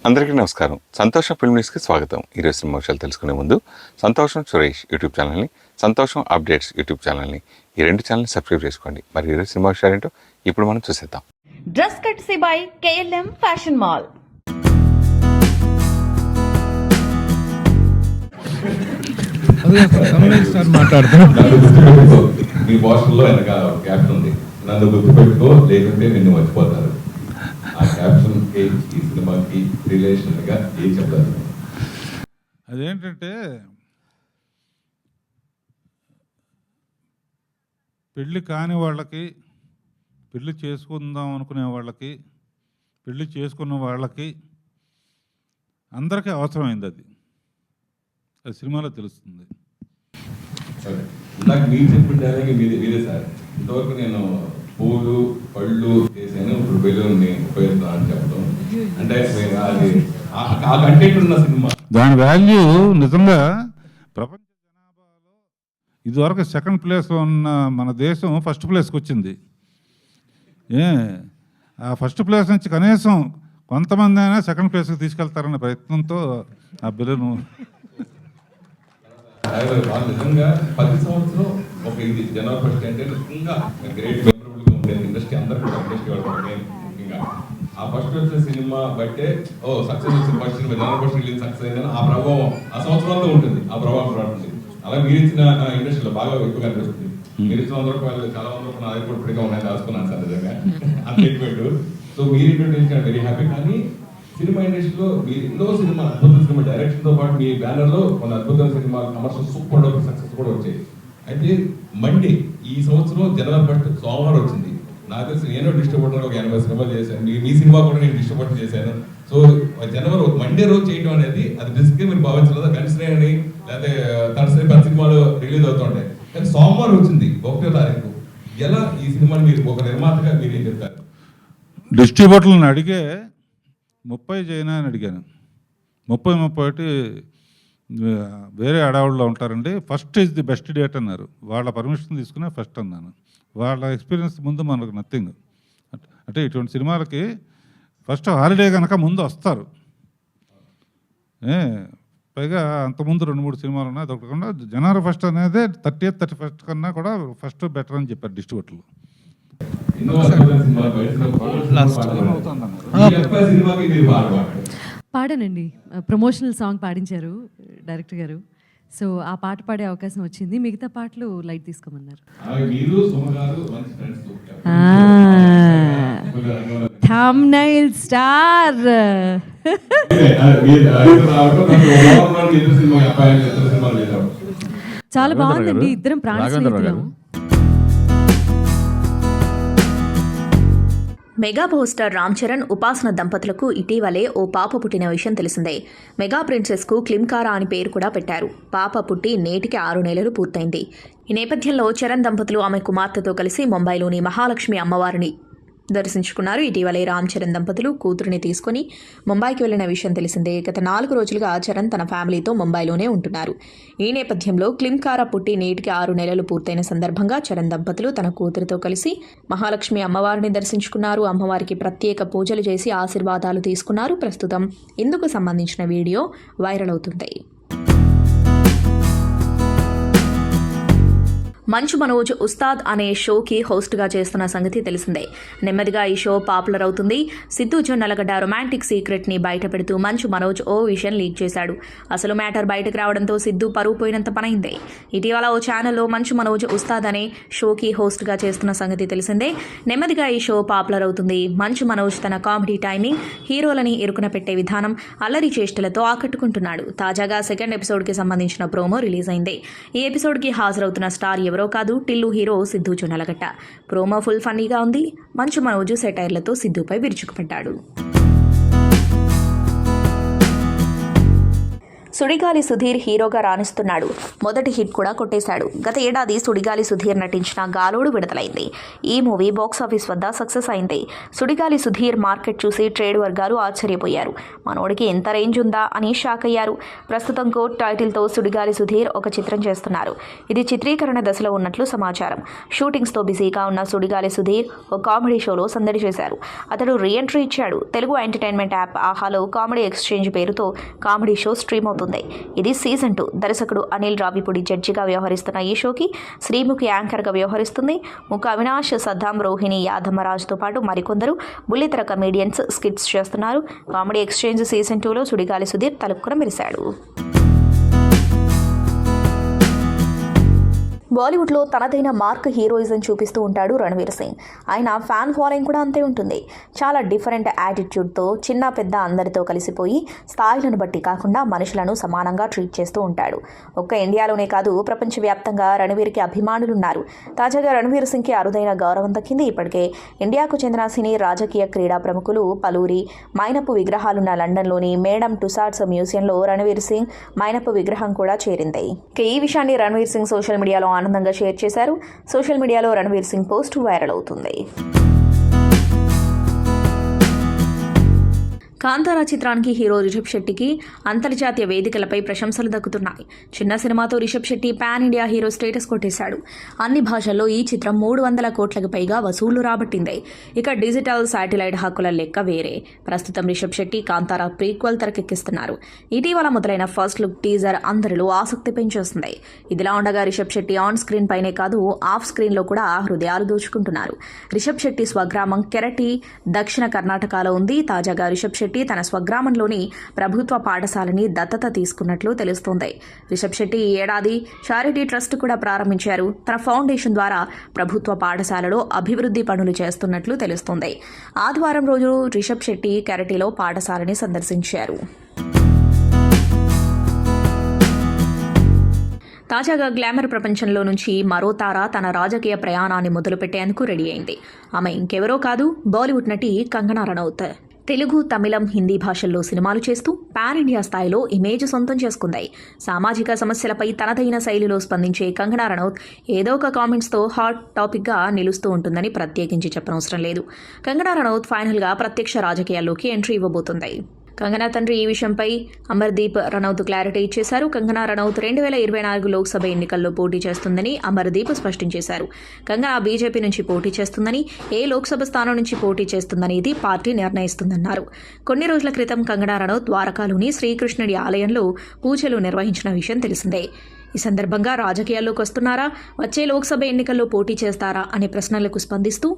అందరికీ నమస్కారం. సంతోషం ఫిల్మ్ న్యూస్కి స్వాగతం. ఈరోజు సినిమా విషయాలు తెలుసుకునే ముందు సంతోషం సురేష్ యూట్యూబ్ ఛానల్ని, సంతోషం అప్డేట్స్ యూట్యూబ్ ఛానల్ని, ఈ రెండు ఛానల్ని సబ్స్క్రైబ్ చేసుకోండి. మరి ఈరోజు సినిమా విషయాలు ఏంటో ఇప్పుడు మనం చూసేద్దాం. Dress courtesy by KLM fashion mall. మీ బాస్టర్లో వెనక క్యాప్షన్ ఉంది, నన్ను గుర్తుపెట్టుకో లేకుంటే నిన్ను మర్చిపోతారు. ఆ క్యాప్షన్ ఈ సినిమాకి రిలేషన్గా ఏం చెప్తారు? అదేంటంటే పెళ్ళి కాని వాళ్ళకి, పెళ్ళి చేసుకుందాం అనుకునే వాళ్ళకి, పెళ్ళి చేసుకున్న వాళ్ళకి అందరికీ అవసరమైంది. అది సినిమాలో తెలుస్తుంది. సరే, ఇందాక మీరు చెప్పిన డైలాగ్ మీదే సార్. ఇంతవరకు నేను పూలు పళ్ళు చేశాను, ఇప్పుడు బెలూన్ని ఉపయోగిస్తాను అని చెప్పడం అంటే అది ఆ కంటెంట్ ఉన్న సినిమా. దాని వాల్యూ నిజంగా ప్రపంచ జనాభాలో ఇదివరకు సెకండ్ ప్లేస్లో ఉన్న మన దేశం ఫస్ట్ ప్లేస్కి వచ్చింది. ఆ ఫస్ట్ ప్లేస్ నుంచి కనీసం కొంతమంది అయినా సెకండ్ ప్లేస్కి తీసుకెళ్తారనే ప్రయత్నంతో ఆ బెలూను నిజంగా 10 సంవత్సరం ఒక ఇది జనవరి ఫస్ట్ అంటే నిజంగా గ్రేట్ మెమరబుల్గా ఉండేది. ఇండస్ట్రీ అందరూ కూడా ఇండస్ట్రీ వాళ్ళు ముఖ్యంగా ఆ ఫస్ట్ వచ్చే సినిమా బట్టే సక్సెస్ వచ్చిన ఫస్ట్ సినిమా జనవరి ఫస్ట్ రిలీజ్ సక్సెస్ అయిందని ఆ ప్రభావం ఆ సంవత్సరంలో ఉంటుంది. ఆ ప్రభావం ఉంటుంది. అలా మీరు ఇచ్చిన ఇండస్ట్రీలో బాగా ఎక్కువగా అనిపిస్తుంది. మీరు ఇచ్చిన 100 రూపాయలు చాలా 100 రూపాయలు అది కూడా ఇప్పటిగా ఉన్నాయి, దాచుకున్నాను సార్ నిజంగా అంత. సో మీరు ఇంట్రొడ్యూస్ వెరీ హ్యాపీ. కానీ సినిమా ఇండస్ట్రీలో మీరు ఎన్నో సినిమా అద్భుత సినిమా డైరెక్షన్తో పాటు మీ బ్యానర్లో కొన్ని అద్భుతమైన సినిమాలు కమర్షియల్ సూపర్ డూపర్ సక్సెస్ కూడా వచ్చాయి. అయితే మండే ఈ సంవత్సరం జనవరి ఫస్ట్ సోమవారం వచ్చింది. నాకు తెలిసి నేను డిస్ట్రిబ్యూటర్ ఒక 80 సినిమాలు చేశాను. మీ సినిమా కూడా నేను డిస్ట్రిబ్యూటర్ చేశాను. సో జనవరి మండే రోజు చేయడం అనేది అది రిస్క్ మీరు భావించలేదు. కన్సిడర్ అని లేకపోతే తనసరి 10 సినిమాలు రిలీజ్ అవుతుంటాయి. కానీ సోమవారం వచ్చింది 1వ తారీఖు. ఎలా ఈ సినిమాని మీరు ఒక నిర్మాతగా మీరు ఏం చెప్తారు? డిస్ట్రిబ్యూటర్లను అడిగే 30 చేయనా అని అడిగాను. 31 వేరే అడవుల్లో ఉంటారండి. First is the best date అన్నారు. వాళ్ళ పర్మిషన్ తీసుకునే ఫస్ట్ అన్నాను. వాళ్ళ ఎక్స్పీరియన్స్ ముందు మనకు నథింగ్. అంటే ఇటువంటి సినిమాలకి ఫస్ట్ హాలిడే కనుక ముందు వస్తారు. పైగా అంతకుముందు 2-3 సినిమాలు ఉన్నాయి. అదొకకుండా జనవరి ఫస్ట్ అనేది 30th 31st కన్నా కూడా ఫస్ట్ బెటర్ అని చెప్పారు డిస్ట్రిబ్యూటర్లు. పాడానండి, ప్రమోషనల్ సాంగ్ పాడించారు డైరెక్టర్ గారు. సో ఆ పాట పాడే అవకాశం వచ్చింది. మిగతా పాటలు లైట్ తీసుకోమన్నారు. Thumbnail star. చాలా బాగుందండి. ఇద్దరం ప్రాణ స్నేహితులం. Mega power star Ram Charan, Upasana దంపతులకు ఇటీవలే ఓ పాప పుట్టిన విషయం తెలిసిందే. మెగా ప్రిన్సెస్కు క్లిమ్కారా అని పేరు కూడా పెట్టారు. పాప పుట్టి నేటికి 6 నెలలు పూర్తయింది. ఈ నేపథ్యంలో చరణ్ దంపతులు ఆమె కుమార్తెతో కలిసి ముంబైలోని మహాలక్ష్మి అమ్మవారిని దర్శించుకున్నారు. ఇటీవలే రామ్ చరణ్ దంపతులు కూతురిని తీసుకుని ముంబైకి వెళ్లిన విషయం తెలిసిందే. గత 4 రోజులుగా చరణ్ తన ఫ్యామిలీతో ముంబైలోనే ఉంటున్నారు. ఈ నేపథ్యంలో క్లిమ్కారా పుట్టి నేటికి 6 నెలలు పూర్తయిన సందర్భంగా చరణ్ దంపతులు తన కూతురితో కలిసి మహాలక్ష్మి అమ్మవారిని దర్శించుకున్నారు. అమ్మవారికి ప్రత్యేక పూజలు చేసి ఆశీర్వాదాలు తీసుకున్నారు. ప్రస్తుతం ఇందుకు సంబంధించిన వీడియో వైరల్ అవుతుంది. మంచు మనోజ్ ఉస్తాద్ అనే షోకి హోస్ట్గా చేస్తున్న సంగతి తెలిసిందే. నెమ్మదిగా ఈ షో పాపులర్ అవుతుంది. సిద్ధు జొన్నలగడ్డ రొమాంటిక్ సీక్రెట్ని బయట పెడుతూ మంచు మనోజ్ ఓ విషయం లీక్ చేశాడు. అసలు మ్యాటర్ బయటకు రావడంతో సిద్ధు పరువు పోయినంత పనైందే. ఇటీవల ఓ ఛానల్లో మంచు మనోజ్ ఉస్తాద్ అనే షోకి హోస్ట్గా చేస్తున్న సంగతి తెలిసిందే. నెమ్మదిగా ఈ షో పాపులర్ అవుతుంది. మంచు మనోజ్ తన కామెడీ టైమింగ్, హీరోలని ఇరుకున పెట్టే విధానం, అల్లరి చేష్టలతో ఆకట్టుకుంటున్నాడు. తాజాగా 2nd ఎపిసోడ్కి సంబంధించిన ప్రోమో రిలీజ్ అయింది. ఈ ఎపిసోడ్కి హాజరవుతున్న స్టార్ ఎవరో కాదు, Tillu hero Siddhu Jonnalagadda. Promo full ఫన్నీగా ఉంది. మంచు మనోజ్ సెటైర్లతో సిద్ధుపై విరుచుకుపడ్డాడు. సుడిగాలి సుధీర్ హీరోగా రాణిస్తున్నాడు. మొదటి హిట్ కూడా కొట్టేశాడు. గత ఏడాది సుడిగాలి సుధీర్ నటించిన గాలోడు విడుదలైంది. ఈ మూవీ బాక్సాఫీస్ వద్ద సక్సెస్ అయింది. సుడిగాలి సుధీర్ మార్కెట్ చూసి ట్రేడ్ వర్గాలు ఆశ్చర్యపోయారు. మనోడికి ఎంత రేంజ్ ఉందా అని షాక్ అయ్యారు. ప్రస్తుతం కోర్ట్ టైటిల్తో సుడిగాలి సుధీర్ ఒక చిత్రం చేస్తున్నారు. ఇది చిత్రీకరణ దశలో ఉన్నట్లు సమాచారం. షూటింగ్స్తో బిజీగా ఉన్న సుడిగాలి సుధీర్ ఓ కామెడీ షోలో సందడి చేశారు. అతడు రీఎంట్రీ ఇచ్చాడు. తెలుగు ఎంటర్టైన్మెంట్ యాప్ ఆహాలో కామెడీ ఎక్స్చేంజ్ పేరుతో కామెడీ షో స్ట్రీమ్ అవుతుంది. ఇది సీజన్ 2. దర్శకుడు అనిల్ రావిపూడి జడ్జిగా వ్యవహరిస్తున్న ఈ షోకి శ్రీముఖి యాంకర్గా వ్యవహరిస్తుంది. ముఖ అవినాష్, సద్దాం, రోహిణి, యాదమ్మరాజుతో పాటు మరికొందరు బుల్లితెర కమేడియన్స్ స్కిట్స్ చేస్తున్నారు. కామెడీ ఎక్స్చేంజ్ సీజన్ 2లో సుడిగాలి సుధీర్ తలుపుకున మెరిశాడు. బాలీవుడ్లో తనదైన మార్క్ హీరోయిజం చూపిస్తూ ఉంటాడు రణవీర్ సింగ్. ఆయన ఫ్యాన్ ఫాలోయింగ్ కూడా అంతే ఉంటుంది. చాలా డిఫరెంట్ యాటిట్యూడ్తో చిన్న పెద్ద అందరితో కలిసిపోయి స్థాయిలను బట్టి కాకుండా మనుషులను సమానంగా ట్రీట్ చేస్తూ ఉంటాడు. ఒక్క ఇండియాలోనే కాదు, ప్రపంచవ్యాప్తంగా రణవీర్కి అభిమానులున్నారు. తాజాగా రణవీర్ సింగ్కి అరుదైన గౌరవం దక్కింది. ఇప్పటికే ఇండియాకు చెందిన సినీ, రాజకీయ, క్రీడా ప్రముఖులు పలువురి మైనపు విగ్రహాలున్న లండన్లోని మేడమ్ టుసాడ్స్ మ్యూజియంలో రణవీర్ సింగ్ మైనపు విగ్రహం కూడా చేరింది. ఈ విషయాన్ని రణవీర్ సింగ్ సోషల్ మీడియాలో ఆనందంగా షేర్ చేశారు. సోషల్ మీడియాలో రణవీర్ సింగ్ పోస్ట్ వైరల్ అవుతుంది. కాంతారా చిత్రానికి హీరో రిషబ్ శెట్టికి అంతర్జాతీయ వేదికలపై ప్రశంసలు దక్కుతున్నాయి. చిన్న సినిమాతో Rishab Shetty pan India hero status కొట్టేశాడు. అన్ని భాషల్లో ఈ చిత్రం 300 కోట్లకు పైగా వసూళ్లు రాబట్టింది. ఇక డిజిటల్, శాటిలైట్ హక్కుల లెక్క వేరే. ప్రస్తుతం రిషబ్ శెట్టి కాంతారా ప్రీక్వెల్ తెరకెక్కిస్తున్నారు. ఇటీవల మొదలైన ఫస్ట్ లుక్ టీజర్ అందరిలో ఆసక్తి పెంచేస్తుంది. ఇదిలా ఉండగా రిషబ్ శెట్టి ఆన్ స్క్రీన్ పైనే కాదు, ఆఫ్ స్క్రీన్లో కూడా హృదయాలు దోచుకుంటున్నారు. రిషబ్ శెట్టి స్వగ్రామం కెరటి దక్షిణ కర్ణాటకలో ఉంది. తాజాగా రిషబ్ శెట్టి తన స్వగ్రామంలోని ప్రభుత్వ పాఠశాలని దత్తత తీసుకున్నట్లు తెలుస్తోంది. రిషబ్ శెట్టి ఈ ఏడాది చారిటీ ట్రస్ట్ కూడా ప్రారంభించారు. తన ఫౌండేషన్ ద్వారా ప్రభుత్వ పాఠశాలలో అభివృద్ధి పనులు చేస్తున్నట్లు తెలుస్తోంది. ఆదివారం రోజు రిషబ్ శెట్టి కెరటిలో పాఠశాలని సందర్శించారు. తాజాగా గ్లామర్ ప్రపంచంలో నుంచి మరో తార తన రాజకీయ ప్రయాణాన్ని మొదలుపెట్టేందుకు రెడీ అయింది. ఆమె ఇంకెవరో కాదు, బాలీవుడ్ నటి కంగనా రనౌత్. తెలుగు, తమిళం, హిందీ భాషల్లో సినిమాలు చేస్తూ పాన్ ఇండియా స్థాయిలో ఇమేజ్ సొంతం చేసుకుంది. సామాజిక సమస్యలపై తనదైన శైలిలో స్పందించే కంగనా రనౌత్ ఏదో ఒక కామెంట్స్తో హాట్ టాపిక్గా నిలుస్తూ ఉంటుందని ప్రత్యేకించి చెప్పనవసరం లేదు. కంగనా రనౌత్ ఫైనల్గా ప్రత్యక్ష రాజకీయాల్లోకి ఎంట్రీ ఇవ్వబోతుంది. కంగనా తండ్రి ఈ విషయంపై అమర్దీప్ రనౌత్ క్లారిటీ ఇచ్చేశారు. కంగనా రనౌత్ 2024 లోక్సభ ఎన్నికల్లో పోటీ చేస్తుందని అమర్దీప్ స్పష్టం చేశారు. కంగనా బీజేపీ నుంచి పోటీ చేస్తుందని, ఏ లోక్సభ స్థానం నుంచి పోటీ చేస్తుందనేది పార్టీ నిర్ణయిస్తుందన్నారు. కొన్ని రోజుల క్రితం కంగనా రనౌత్ ద్వారకాలోని శ్రీకృష్ణుడి ఆలయంలో పూజలు నిర్వహించిన విషయం తెలిసిందే. ఈ సందర్భంగా రాజకీయాల్లోకి వస్తున్నారా, వచ్చే లోక్సభ ఎన్నికల్లో పోటీ చేస్తారా అనే ప్రశ్నలకు స్పందిస్తూ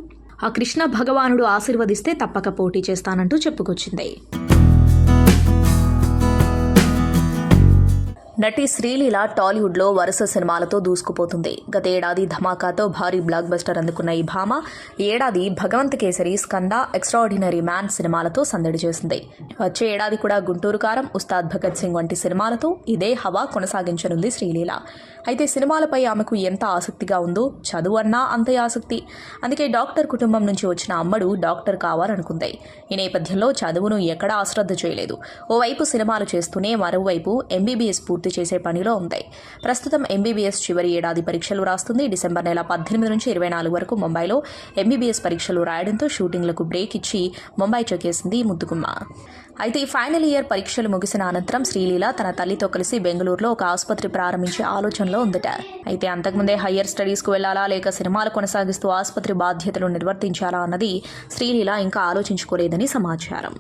ఆ కృష్ణ భగవానుడు ఆశీర్వదిస్తే తప్పక పోటీ చేస్తానంటూ చెప్పుకొచ్చింది. నటి శ్రీలీల టాలీవుడ్లో వరుస సినిమాలతో దూసుకుపోతుంది. గత ఏడాది ధమాకాతో భారీ బ్లాక్ బస్టర్ అందుకున్న ఈ భామ ఈ ఏడాది భగవంత్ కేసరి, స్కంద, ఎక్స్ట్రాఆర్డినరీ మ్యాన్ సినిమాలతో సందడి చేసింది. వచ్చే ఏడాది కూడా గుంటూరు కారం, ఉస్తాద్ భగత్ సింగ్ వంటి సినిమాలతో ఇదే హవా కొనసాగించనుంది శ్రీలీల. అయితే సినిమాలపై ఆమెకు ఎంత ఆసక్తిగా ఉందో చదువు అన్నా అంతే ఆసక్తి. అందుకే డాక్టర్ కుటుంబం నుంచి వచ్చిన అమ్మడు డాక్టర్ కావాలనుకుంది. ఈ నేపథ్యంలో చదువును ఎక్కడా అశ్రద్ధ చేయలేదు. ఓవైపు సినిమాలు చేస్తూనే మరోవైపు ఎంబీబీఎస్ పూర్తి చేసే పనిలో ఉంది. ప్రస్తుతం ఎంబీబీఎస్ చివరి ఏడాది పరీక్షలు రాస్తుంది. డిసెంబర్ నెల 18 నుంచి 24 వరకు ముంబైలో ఎంబీబీఎస్ పరీక్షలు రాయడంతో షూటింగ్లకు బ్రేక్ ఇచ్చి ముంబై చెక్కేసింది ముద్దుగుమ్మ. అయితే ఈ ఫైనల్ ఇయర్ పరీక్షలు ముగిసిన అనంతరం శ్రీలీల తన తల్లితో కలిసి బెంగళూరులో ఒక ఆసుపత్రి ప్రారంభించే ఆలోచనలో ఉందట. అయితే అంతకుముందే హయ్యర్ స్టడీస్కు వెళ్లాలా లేక సినిమాలు కొనసాగిస్తూ ఆసుపత్రి బాధ్యతలు నిర్వర్తించాలా అన్నది శ్రీలీల ఇంకా ఆలోచించుకోలేదని సమాచారం.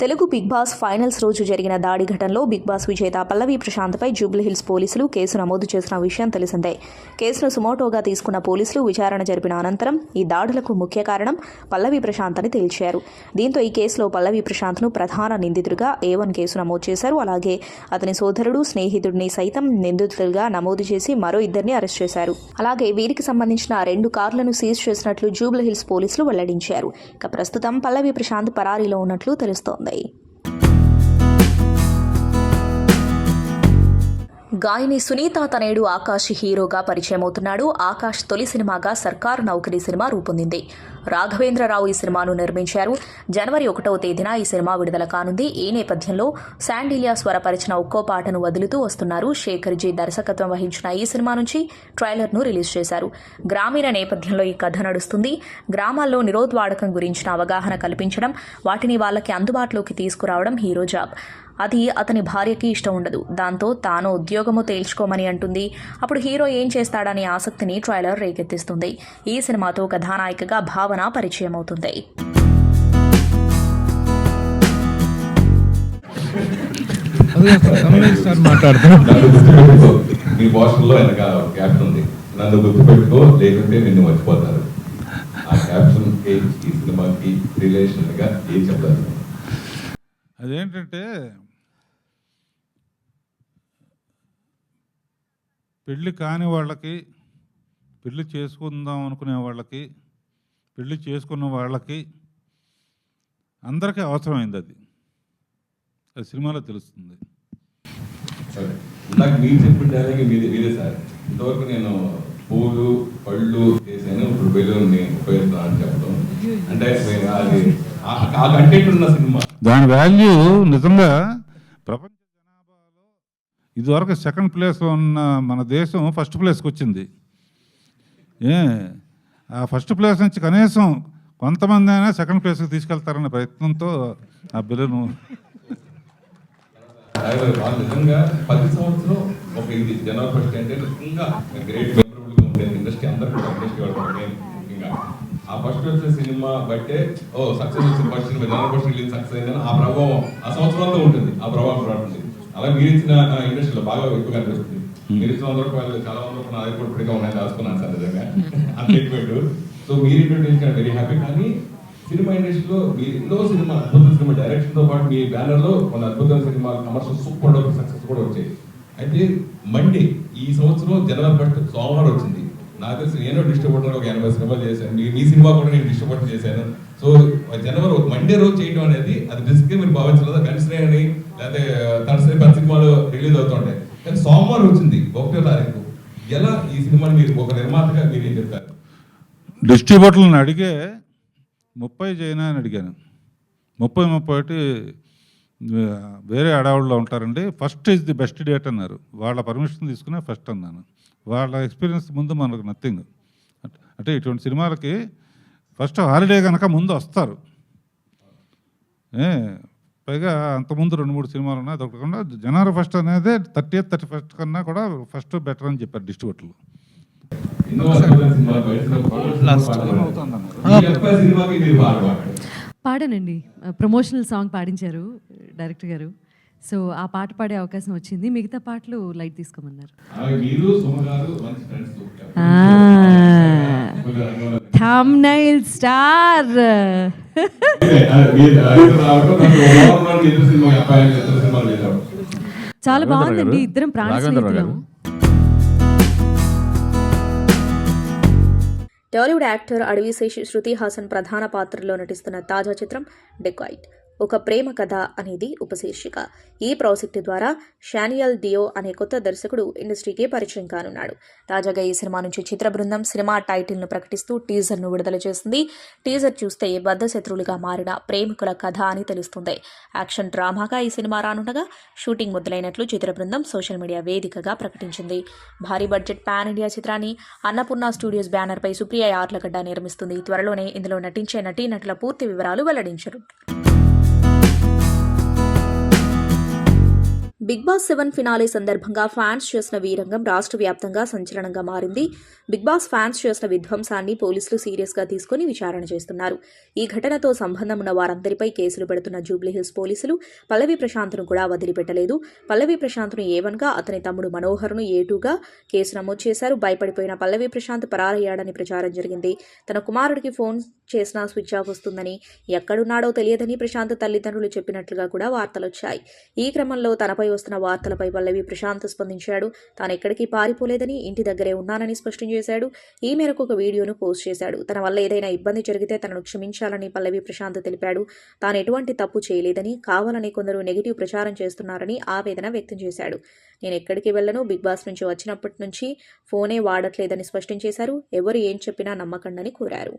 తెలుగు బిగ్ బాస్ ఫైనల్స్ రోజు జరిగిన దాడి ఘటనలో బిగ్ బాస్ విజేత పల్లవి ప్రశాంత్పై జూబ్లీహిల్స్ పోలీసులు కేసు నమోదు చేసిన విషయం తెలిసిందే. కేసును సుమోటోగా తీసుకున్న పోలీసులు విచారణ జరిపిన అనంతరం ఈ దాడులకు ముఖ్య కారణం పల్లవి ప్రశాంత్ అని తేల్చారు. దీంతో ఈ కేసులో పల్లవి ప్రశాంత్ను ప్రధాన నిందితుడిగా A1 కేసు నమోదు చేశారు. అలాగే అతని సోదరుడు, స్నేహితుడిని సైతం నిందితులుగా నమోదు చేసి మరో 2 అరెస్ట్ చేశారు. అలాగే వీరికి సంబంధించిన 2 కార్లను సీజ్ చేసినట్లు జూబ్లీహిల్స్ పోలీసులు వెల్లడించారు. ఇక ప్రస్తుతం పల్లవి ప్రశాంత్ పరారీలో ఉన్నట్లు తెలుస్తోంది. గాయని సునీత తనయుడు ఆకాష్ హీరోగా పరిచయమవుతున్నాడు. ఆకాష్ తొలి సినిమాగా సర్కారు నౌకరీ సినిమా రూపొందింది. రాఘవేంద్రరావు ఈ సినిమాను నిర్మించారు. జనవరి 1వ తేదీన ఈ సినిమా విడుదల కానుంది. ఈ నేపథ్యంలో శాండిలియా స్వరపరిచిన ఒక్కో పాటను వదులుతూ వస్తున్నారు. శేఖర్ జీ దర్శకత్వం వహించిన ఈ సినిమా నుంచి ట్రైలర్ను రిలీజ్ చేశారు. గ్రామీణ నేపథ్యంలో ఈ కథ నడుస్తుంది. గ్రామాల్లో నిరోధవాడకం గురించిన అవగాహన కల్పించడం, వాటిని వాళ్ళకి అందుబాటులోకి తీసుకురావడం హీరో జాబ్. అది అతని భార్యకి ఇష్టం ఉండదు. దాంతో తాను ఉద్యోగము తేల్చుకోమని అంటుంది. అప్పుడు హీరో ఏం చేస్తాడనే ఆసక్తిని ట్రైలర్ రేకెత్తిస్తుంది. ఈ సినిమాతో కథానాయికగా భావన పరిచయం అవుతుంది. మీ పోస్టర్లో వెనక క్యాప్షన్ ఉంది, నన్ను గుర్తుపెట్టుకో లేకుంటే నిన్ను మర్చిపోతారు. ఆ క్యాప్షన్ ఈ సినిమాకి రిలేషన్ గా ఏం చెప్తారు? అదేంటంటే పెళ్ళి కాని వాళ్ళకి, పెళ్ళి చేసుకుందాం అనుకునే వాళ్ళకి, పెళ్ళి చేసుకున్న వాళ్ళకి అందరికీ అవసరమైంది. అది సినిమాలో తెలుస్తుంది. సరే, ఇందాక మీరు చెప్పిన డైలాగ్ మీదే సార్. ఇంతవరకు నేను పూలు పళ్ళు చేశాను, ఇప్పుడు బెలూన్ని ఉపయోగిస్తాను అని చెప్పడం, అంటే అది ఆ కంటెంట్ ఉన్న సినిమా. దాని వాల్యూ నిజంగా ప్రపంచ జనాభాలో ఇదివరకు సెకండ్ ప్లేస్లో ఉన్న మన దేశం ఫస్ట్ ప్లేస్కి వచ్చింది. ఆ ఫస్ట్ ప్లేస్ నుంచి కనీసం కొంతమంది అయినా సెకండ్ ప్లేస్కి తీసుకెళ్తారనే ప్రయత్నంతో ఆ బిల్లును నిజంగా 10 సంవత్సరం ఒక ఇది జనవరి 1 అంటే ఇంకా గ్రేట్ మెమరబుల్గా ఉండేది. ఇండస్ట్రీ అందరూ కూడా ఇండస్ట్రీ వాళ్ళు ఇంకా ఆ ఫస్ట్ వచ్చే సినిమా బట్టే సక్సెస్ వచ్చిన ఫస్ట్ సినిమా జనవరి 1 రిలీజ్ సక్సెస్ అయిందని ఆ ప్రభావం ఆ సంవత్సరంలో ఉంటుంది. ఆ ప్రభావం కూడా ఉంటుంది. అలా మీరు ఇచ్చిన ఇండస్ట్రీలో బాగా ఎక్కువగా అనిపిస్తుంది. మీరు ఇచ్చిన 100 రూపాయలు చాలా 100 రూపాయలు అది కూడా ఇప్పటికే ఉన్నాయి, దాచుకున్నాను సార్ నిజంగా అంతేట్టు. సో మీరు ఇంట్రొడ్యూస్ వెరీ హ్యాపీ. కానీ సినిమా ఇండస్ట్రీలో మీరు ఎన్నో సినిమా అద్భుత సినిమా డైరెక్షన్తో పాటు మీ బ్యానర్లో కొన్ని అద్భుతమైన సినిమాలు కమర్షియల్ సూపర్ డూపర్ సక్సెస్ కూడా వచ్చాయి. అయితే మండే ఈ సంవత్సరం జనవరి 1 సోమవారం వచ్చింది. నాకు తెలిసి నేను డిస్ట్రిబ్యూటర్ ఒక 80 సినిమాలు చేశాను. మీ సినిమా కూడా నేను డిస్ట్రిబ్యూటర్ చేశాను. సో జనవరి ఒక మండే రోజు చేయడం అనేది అది రిస్క్ మీరు భావించలేదు. కన్సిడర్ అని లేకపోతే తనసరి 10 సినిమాలు రిలీజ్ అవుతుంటాయి. కానీ సోమవారం వచ్చింది 1వ తారీఖు. ఎలా ఈ సినిమాని మీరు ఒక నిర్మాతగా మీరు ఏం చెప్తారు? డిస్ట్రిబ్యూటర్లను అడిగే 30 చేయనా అని అడిగాను. 31 వేరే అడవుల్లో ఉంటారండి. First is the best date అన్నారు. వాళ్ళ పర్మిషన్ తీసుకునే ఫస్ట్ అన్నాను. వాళ్ళ ఎక్స్పీరియన్స్ ముందు మనకు నథింగ్. అంటే ఇటువంటి సినిమాలకి ఫస్ట్ హాలిడే కనుక ముందు వస్తారు. పైగా అంతకుముందు 2-3 సినిమాలు ఉన్నాయి. అదొకకుండా జనవరి 1 అనేది 30th 31st కన్నా కూడా ఫస్ట్ బెటర్ అని చెప్పారు డిస్ట్రిబ్యూటర్లు. పాడానండి, ప్రమోషనల్ సాంగ్ పాడించారు డైరెక్టర్ గారు. సో ఆ పాట పాడే అవకాశం వచ్చింది. మిగతా పాటలు లైట్ తీసుకోమన్నారు. Thumbnail star. చాలా బాగుందండి. ఇద్దరం ప్రాణ స్నేహితులం. టాలీవుడ్ యాక్టర్ అడవిశేషి శృతి హాసన్ ప్రధాన పాత్రలో నటిస్తున్న తాజా చిత్రం డెకాయిట్, ఒక ప్రేమ కథ అనేది ఉపశీర్షిక. ఈ ప్రాజెక్టు ద్వారా షానియల్ డియో అనే కొత్త దర్శకుడు ఇండస్ట్రీకి పరిచయం కానున్నాడు. తాజాగా ఈ సినిమా నుంచి చిత్ర బృందం సినిమా టైటిల్ను ప్రకటిస్తూ టీజర్ను విడుదల చేసింది. టీజర్ చూస్తే బద్ధశత్రువులుగా మారిన ప్రేమికుల కథ అని తెలుస్తుంది. యాక్షన్ డ్రామాగా ఈ సినిమా రానుండగా షూటింగ్ మొదలైనట్లు చిత్ర బృందం సోషల్ మీడియా వేదికగా ప్రకటించింది. భారీ బడ్జెట్ పాన్ ఇండియా చిత్రాన్ని అన్నపూర్ణ స్టూడియోస్ బ్యానర్పై సుప్రియ యార్లగడ్డ నిర్మిస్తుంది. త్వరలోనే ఇందులో నటించే నటీనటుల పూర్తి వివరాలు వెల్లడించరు. బిగ్ బాస్ 7 ఫినాలే సందర్భంగా ఫ్యాన్స్ చేసిన వీరంగం రాష్ట్ర వ్యాప్తంగా సంచలనంగా మారింది. బిగ్ బాస్ ఫ్యాన్స్ చేసిన విధ్వంసాన్ని పోలీసులు సీరియస్గా తీసుకుని విచారణ చేస్తున్నారు. ఈ ఘటనతో సంబంధం ఉన్న వారందరిపై కేసులు పెడుతున్న జూబ్లీహిల్స్ పోలీసులు పల్లవి ప్రశాంత్ను కూడా వదిలిపెట్టలేదు. పల్లవి ప్రశాంత్ను A1గా, అతని తమ్ముడు మనోహర్ను A2గా కేసు నమోదు చేశారు. భయపడిపోయిన పల్లవి ప్రశాంత్ పరారయ్యాడని ప్రచారం జరిగింది. తన కుమారుడికి ఫోన్ చేసినా స్విచ్ ఆఫ్ వస్తుందని, ఎక్కడున్నాడో తెలియదని ప్రశాంత్ తల్లిదండ్రులు చెప్పినట్లుగా కూడా వార్తలొచ్చాయి. ఈ క్రమంలో తనపై వస్తున్న వార్తలపై పల్లవి ప్రశాంత్ స్పందించాడు. తాను ఎక్కడికి పారిపోలేదని, ఇంటి దగ్గరే ఉన్నానని స్పష్టం చేశాడు. ఈ మేరకు ఒక వీడియోను పోస్ట్ చేశాడు. తన వల్ల ఏదైనా ఇబ్బంది జరిగితే తనను క్షమించాలని పల్లవి ప్రశాంత్ తెలిపాడు. తాను ఎటువంటి తప్పు చేయలేదని, కావాలని కొందరు నెగిటివ్ ప్రచారం చేస్తున్నారని ఆవేదన వ్యక్తం చేశాడు. నేను ఎక్కడికి వెళ్లను, బిగ్ బాస్ నుంచి వచ్చినప్పటి నుంచి ఫోనే వాడట్లేదని స్పష్టం చేశారు. ఎవరు ఏం చెప్పినా నమ్మకండని కోరారు.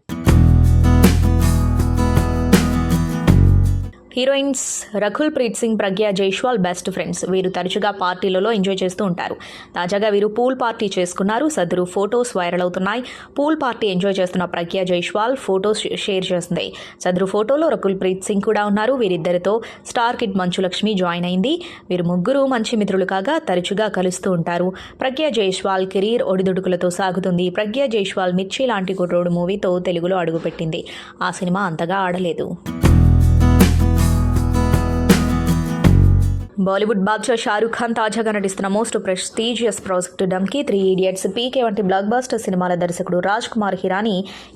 Heroines Rakul Preet Singh, Pragya Jaiswal best friends. వీరు తరచుగా పార్టీలలో ఎంజాయ్ చేస్తూ ఉంటారు. తాజాగా వీరు పూల్ పార్టీ చేసుకున్నారు. సదరు ఫొటోస్ వైరల్ అవుతున్నాయి. పూల్ పార్టీ ఎంజాయ్ చేస్తున్న ప్రగ్యా జైస్వాల్ ఫొటోస్ షేర్ చేస్తుంది. సదరు ఫోటోలో రకుల్ ప్రీత్ సింగ్ కూడా ఉన్నారు. వీరిద్దరితో star kid Manchu Lakshmi join అయింది. వీరు ముగ్గురు మంచి మిత్రులు కాగా తరచుగా కలుస్తూ ఉంటారు. ప్రగ్యా జైస్వాల్ కెరీర్ ఒడిదుడుకులతో సాగుతుంది. ప్రగ్యా జైస్వాల్ మిర్చి లాంటి కుర్రోడు మూవీతో తెలుగులో అడుగుపెట్టింది. ఆ సినిమా అంతగా ఆడలేదు. బాలీవుడ్ బాద్షా షారూఖ్ ఖాన్ తాజాగా నటిస్తున్న most prestigious project Dunki, 3 idiots, PK వంటి బ్లాక్ బస్టర్ సినిమాల దర్శకుడు రాజ్ కుమార్ హిరానీ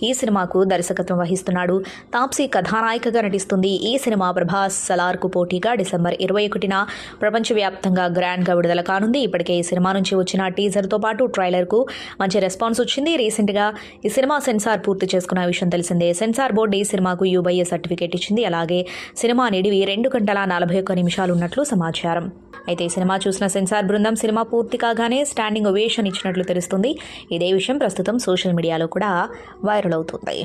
ఈ సినిమాకు దర్శకత్వం వహిస్తున్నాడు. తాప్సీ కథానాయికగా నటిస్తుంది. ఈ సినిమా ప్రభాస్ సలార్కు పోటీగా డిసెంబర్ 21న ప్రపంచవ్యాప్తంగా గ్రాండ్గా విడుదల కానుంది. ఇప్పటికే ఈ సినిమా నుంచి వచ్చిన టీజర్తో పాటు ట్రైలర్కు మంచి రెస్పాన్స్ వచ్చింది. రీసెంట్గా ఈ సినిమా సెన్సార్ పూర్తి చేసుకున్న విషయం తెలిసిందే. సెన్సార్ బోర్డు ఈ సినిమాకు UBA సర్టిఫికేట్ ఇచ్చింది. అలాగే సినిమా నిడివి 2 గంటల 41 నిమిషాలు ఉన్నట్లు సమాచారం. అయితే ఈ సినిమా చూసిన సెన్సార్ బృందం సినిమా పూర్తి కాగానే స్టాండింగ్ ఒవేషన్ ఇచ్చినట్లు తెలుస్తుంది. ఇదే విషయం ప్రస్తుతం సోషల్ మీడియాలో కూడా వైరల్ అవుతుంది.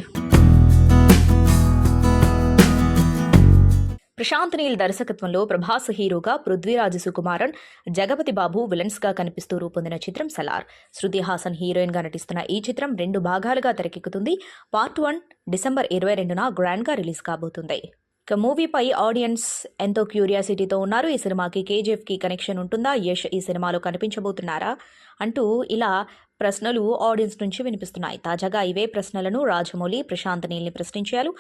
ప్రశాంత్ నీల్ దర్శకత్వంలో ప్రభాస్ హీరోగా, పృథ్వీరాజ్ సుకుమారన్, జగపతి బాబు విలన్స్గా కనిపిస్తూ రూపొందిన చిత్రం సలార్. శృతి హాసన్ హీరోయిన్గా నటిస్తున్న ఈ చిత్రం 2 భాగాలుగా తెరకెక్కుతుంది. పార్ట్ 1 డిసెంబర్ 22న గ్రాండ్గా రిలీజ్ కాబోతుంది. ఇక మూవీపై ఆడియన్స్ ఎంతో క్యూరియాసిటీతో ఉన్నారు. ఈ సినిమాకి KGFకి కనెక్షన్ ఉంటుందా, యష్ ఈ సినిమాలో కనిపించబోతున్నారా అంటూ ఇలా ప్రశ్నలు ఆడియన్స్ నుంచి వినిపిస్తున్నాయి. తాజాగా ఇవే ప్రశ్నలను రాజమౌళి ప్రశాంత్ నీల్ని ప్రశ్నించారు.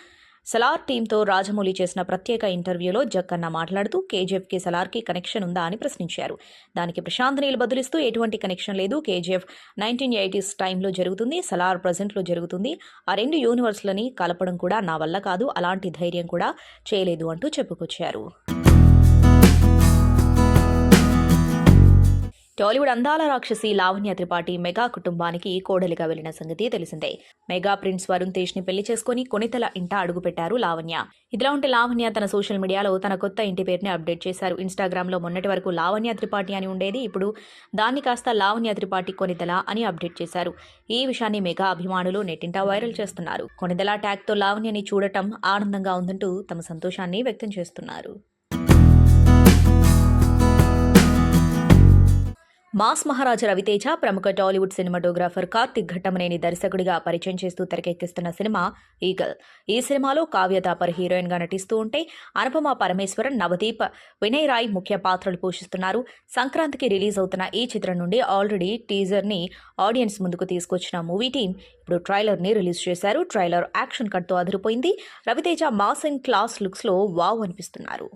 సలార్ టీంతో రాజమౌళి చేసిన ప్రత్యేక ఇంటర్వ్యూలో జక్కన్న మాట్లాడుతూ KGFకి సలార్కి కనెక్షన్ ఉందా అని ప్రశ్నించారు. దానికి ప్రశాంత్ నీల్ బదులిస్తూ ఎటువంటి కనెక్షన్ లేదు. KGF 1980s టైంలో జరుగుతుంది, సలార్ ప్రజెంట్లో జరుగుతుంది. ఆ 2 యూనివర్స్లని కలపడం కూడా నా వల్ల కాదు, అలాంటి ధైర్యం కూడా చేయలేదు అంటూ చెప్పుకొచ్చారు. టాలీవుడ్ అందాల రాక్షసి లావణ్య త్రిపాఠి మెగా కుటుంబానికి కోడలిగా వెళ్లిన సంగతి తెలిసిందే. మెగా ప్రిన్స్ వరుణ్ తేజ్ని పెళ్లి చేసుకుని కొనితెల ఇంట అడుగుపెట్టారు లావణ్య. ఇదిలా ఉంటే లావణ్య తన సోషల్ మీడియాలో తన కొత్త ఇంటి పేరుని అప్డేట్ చేశారు. ఇన్స్టాగ్రామ్లో మొన్నటి వరకు లావణ్య త్రిపాఠి అని ఉండేది. ఇప్పుడు దాన్ని కాస్త లావణ్య త్రిపాఠి కొనితెల అని అప్డేట్ చేశారు. ఈ విషయాన్ని మెగా అభిమానులు నెట్టింటా వైరల్ చేస్తున్నారు. కొనితెల ట్యాగ్తో లావణ్యని చూడటం ఆనందంగా ఉందంటూ తమ సంతోషాన్ని వ్యక్తం చేస్తున్నారు. మాస్ మహారాజా రవితేజ ప్రముఖ టాలీవుడ్ సినిమాటోగ్రాఫర్ కార్తిక్ ఘట్టమనేని దర్శకుడిగా పరిచయం చేస్తూ తెరకెక్కిస్తున్న సినిమా ఈగల్. ఈ సినిమాలో కావ్య తాపర్ హీరోయిన్గా నటిస్తూ ఉంటే అనుపమ పరమేశ్వరన్, నవదీప్, వినయ్ రాయ్ ముఖ్య పాత్రలు పోషిస్తున్నారు. సంక్రాంతికి రిలీజ్ అవుతున్న ఈ చిత్రం నుండి ఆల్రెడీ టీజర్ని ఆడియన్స్ ముందుకు తీసుకొచ్చిన మూవీ టీం ఇప్పుడు ట్రైలర్ని రిలీజ్ చేశారు. ట్రైలర్ యాక్షన్ కట్తో అదిరిపోయింది. రవితేజ మాస్ అండ్ క్లాస్ లుక్స్లో వావ్ అనిపిస్తున్నారు.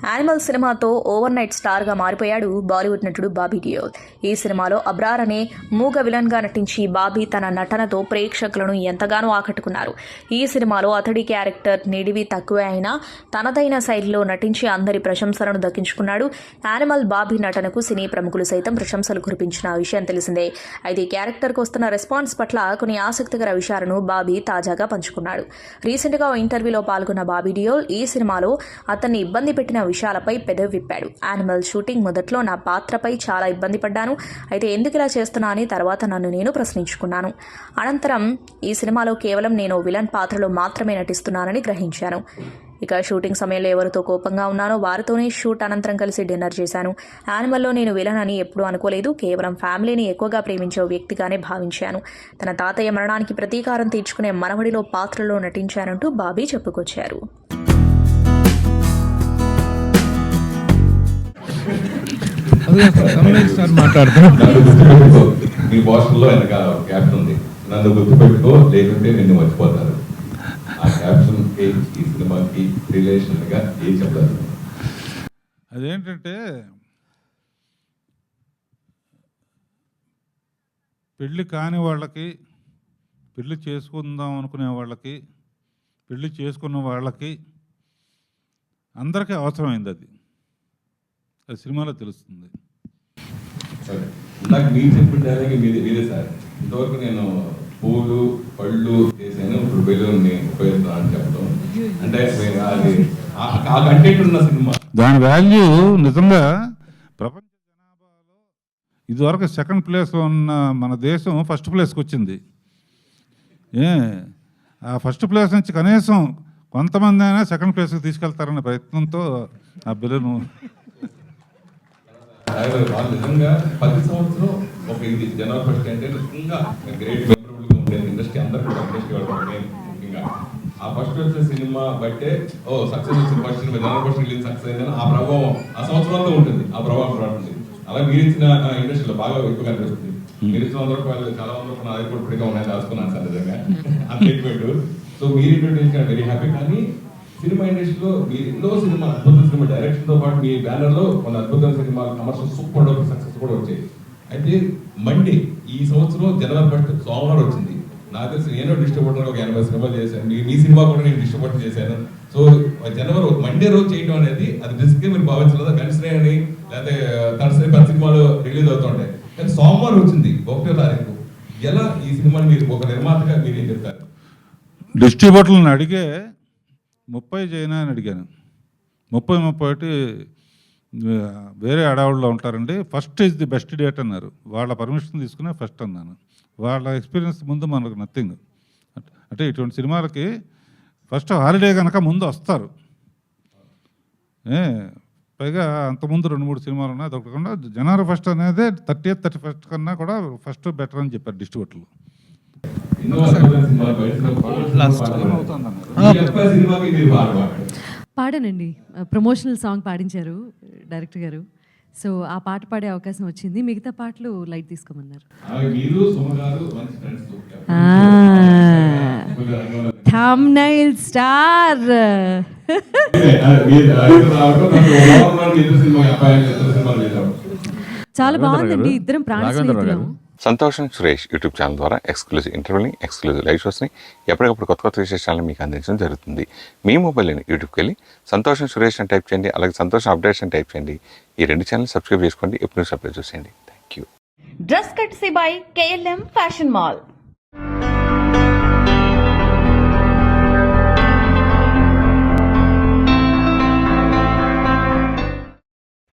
యానిమల్ సినిమాతో ఓవర్ నైట్ స్టార్గా మారిపోయాడు బాలీవుడ్ నటుడు బాబీ డియోల్. ఈ సినిమాలో అబ్రార్ అనే మూగ విలన్గా నటించి బాబీ తన నటనతో ప్రేక్షకులను ఎంతగానో ఆకట్టుకున్నారు. ఈ సినిమాలో అతడి క్యారెక్టర్ నిడివి తక్కువే అయినా తనదైన శైలిలో నటించి అందరి ప్రశంసలను దక్కించుకున్నాడు. యానిమల్ బాబీ నటనకు సినీ ప్రముఖులు సైతం ప్రశంసలు కురిపించిన విషయం తెలిసిందే. అయితే ఈ క్యారెక్టర్కు వస్తున్న రెస్పాన్స్ పట్ల కొన్ని ఆసక్తికర విషయాలను బాబీ తాజాగా పంచుకున్నాడు. రీసెంట్గా ఓ ఇంటర్వ్యూలో పాల్గొన్న బాబీ డియోల్ ఈ సినిమాలో అతన్ని ఇబ్బంది పెట్టిన విషయాలపై పెదవి విప్పాడు. యానిమల్ షూటింగ్ మొదట్లో నా పాత్రపై చాలా ఇబ్బంది పడ్డాను. అయితే ఎందుకు ఇలా చేస్తున్నా అని తర్వాత నన్ను నేను ప్రశ్నించుకున్నాను. అనంతరం ఈ సినిమాలో కేవలం నేను విలన్ పాత్రలో మాత్రమే నటిస్తున్నానని గ్రహించాను. ఇక షూటింగ్ సమయంలో ఎవరితో కోపంగా ఉన్నానో వారితోనే షూట్ అనంతరం కలిసి డిన్నర్ చేశాను. యానిమల్లో నేను విలన్ అని ఎప్పుడూ అనుకోలేదు. కేవలం ఫ్యామిలీని ఎక్కువగా ప్రేమించే వ్యక్తిగానే భావించాను. తన తాతయ్య మరణానికి ప్రతీకారం తీర్చుకునే మనవడిలో పాత్రలో నటించానంటూ బాబీ చెప్పుకొచ్చారు. మీ పోస్టర్లో వెనక క్యాప్షన్ ఉంది, నన్ను గుర్తుపెట్టుకో లేకుంటే నిన్ను మర్చిపోతారు. ఆ క్యాప్షన్ ఈ సినిమాకి రిలేషన్గా ఏం చెప్తారు? అదేంటంటే పెళ్ళి కాని వాళ్ళకి, పెళ్ళి చేసుకుందాం అనుకునే వాళ్ళకి, పెళ్ళి చేసుకున్న వాళ్ళకి అందరికీ అవసరమైంది. అది సినిమాలో తెలుస్తుంది. సరే, నాకు మీరు చెప్పిన డైలాగ్ మీదే సార్. ఇంతవరకు నేను పూలు పళ్ళు చేశాను, ఇప్పుడు బెలూన్ని ఉపయోగిస్తున్నాను అని చెప్పడం అంటే అది ఆ కంటెంట్ ఉన్న సినిమా. దాని వాల్యూ నిజంగా ప్రపంచ జనాభాలో ఇదివరకు సెకండ్ ప్లేస్లో ఉన్న మన దేశం ఫస్ట్ ప్లేస్కి వచ్చింది. ఆ ఫస్ట్ ప్లేస్ నుంచి కనీసం కొంతమంది అయినా సెకండ్ ప్లేస్కి తీసుకెళ్తారనే ప్రయత్నంతో ఆ బిల్లును వాళ్ళు నిజంగా 10 సంవత్సరం ఒక ఇది జనవరి ఫస్ట్ అంటే ఇంకా గ్రేట్ మెమరబుల్ గా ఉండేది ఇండస్ట్రీ అందరూ కూడా ఇండస్ట్రీ వాళ్ళు మెయిన్ ముఖ్యంగా ఆ ఫస్ట్ వచ్చే సినిమా బట్టే సక్సెస్ వచ్చిన ఫస్ట్ సినిమా జనవరి ఫస్ట్ రిలీజ్ సక్సెస్ అయిందని ఆ ప్రభావం ఆ సంవత్సరంలో ఉంటుంది, ఆ ప్రభావం పడుతుంది. అలా మీరు ఇచ్చిన ఇండస్ట్రీలో బాగా ఎక్కువ కనిపిస్తుంది. మీరు ఇచ్చిన 100 రూపాయలు చాలా 100 రూపాయలు అది కూడా ఇప్పటిగా ఉన్నాయి, దాచుకున్నాను సార్ నిజంగా అంత. సో మీరు ఇంట్రొడ్యూస్ వెరీ హ్యాపీ. కానీ సినిమా ఇండస్ట్రీలో మీరు ఎన్నో సినిమా అద్భుత సినిమా డైరెక్షన్ తో పాటు మీ బ్యానర్ లో కొన్ని అద్భుతమైన సినిమాలు కమర్షియల్ సూపర్ డూపర్ సక్సెస్ కూడా వచ్చాయి. అయితే మండే ఈ సంవత్సరం జనవరి ఫస్ట్ సోమవారం వచ్చింది. నాకు తెలిసి నేను డిస్ట్రిబ్యూటర్ ఒక 80 సినిమాలు చేశాను, మీ సినిమా కూడా నేను డిస్ట్రిబ్యూటర్ చేశాను. సో జనవరి మండే రోజు చేయడం అనేది అది రిస్క్ మీరు భావించలేదా? కన్సిడర్ అని లేకపోతే తరసరి 10 సినిమాలు రిలీజ్ అవుతుంటాయి, కానీ సోమవారం వచ్చింది 1వ తారీఖు. ఎలా ఈ సినిమాని మీరు ఒక నిర్మాతగా మీరు ఏం చెప్తారు? డిస్ట్రిబ్యూటర్లను అడిగే 30 చేయనా అని అడిగాను. 30-31 వేరే అడవుల్లో ఉంటారండి, first is the best date అన్నారు. వాళ్ళ పర్మిషన్ తీసుకునే ఫస్ట్ అన్నాను. వాళ్ళ ఎక్స్పీరియన్స్ ముందు మనకు నథింగ్. అంటే ఇటువంటి సినిమాలకి ఫస్ట్ హాలిడే కనుక ముందు వస్తారు. పైగా అంతకుముందు 2-3 సినిమాలు ఉన్నాయి, అదొకటి కాకుండా జనవరి ఫస్ట్ అనేది 30th 31st కన్నా కూడా ఫస్ట్ బెటర్ అని చెప్పారు డిస్ట్రిబ్యూటర్లు. పాడానండి, ప్రమోషనల్ సాంగ్ పాడించారు డైరెక్టర్ గారు. సో ఆ పాట పాడే అవకాశం వచ్చింది, మిగతా పాటలు లైట్ తీసుకోమన్నారు. Thumbnail star. చాలా బాగుందండి, ఇద్దరం ప్రాణ స్నేహితులం. సంతోషం సురేష్ యూట్యూబ్ ఛానల్ ద్వారా ఎక్స్క్లూజివ్ ఇంటర్వ్యూని, ఎక్స్క్లూజివ్ లైవ్ షోస్ని, ఎప్పటికప్పుడు కొత్త కొత్త విశేషాలను మీకు అందించడం జరుగుతుంది. మీ మొబైల్ని యూట్యూబ్కి వెళ్ళి సంతోషం సురేష్ అని టైప్ చేయండి, అలాగే సంతోషం అప్డేట్స్ అని టైప్ చేయండి. ఈ 2 ఛానల్ సబ్స్క్రైబ్ చేసుకోండి, ఎప్పుడు సబ్స్క్రైబ్ చూసేయండి. Thank you. Dress courtesy by KLM fashion mall.